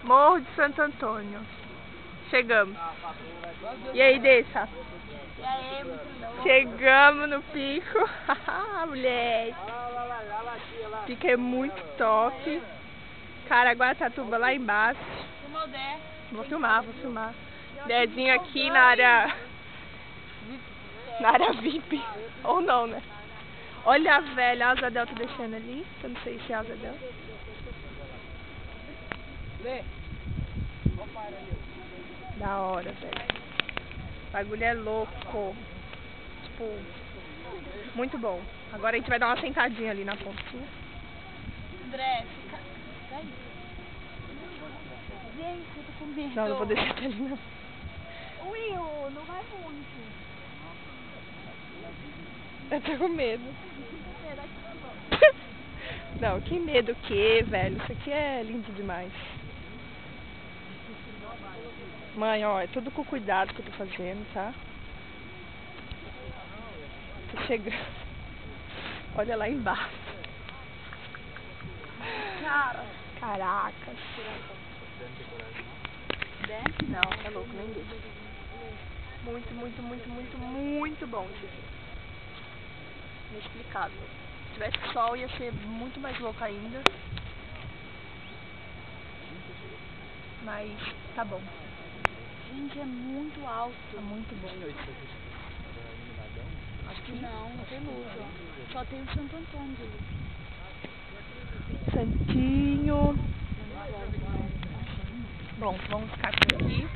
Morro de Santo Antônio. Chegamos. E aí, Dessa? E aí, muito louco. Chegamos no pico. Moleque. Pico é muito top. Caraguatatuba lá embaixo. Filmou o Dé. Vou filmar. Dezinho aqui na área VIP. Ou não, né? Olha a velha, a Asa Delta deixando ali. Eu não sei se é a Asa Delta. Da hora, velho. O bagulho é louco. Tipo, muito bom. Agora a gente vai dar uma sentadinha ali na pontinha. André, fica... Daí. Gente, eu tô com medo. Não vou descer até ali não. Will, não vai muito. Eu tô com medo. Não, que medo o que, velho? Isso aqui é lindo demais. Mãe, ó, é tudo com cuidado que eu tô fazendo, tá? Tô chegando. Olha lá embaixo. Caracas. Desce? Não, tá louco, nem deixa. Muito bom isso aqui. Inexplicável. Se tivesse sol ia ser muito mais louco ainda. Mas tá bom. Gente, é muito alto. Tá muito bom. Acho que não tem luz, ó. Só tem o Santo Antônio de luz. Santinho. Bom, vamos ficar por aqui.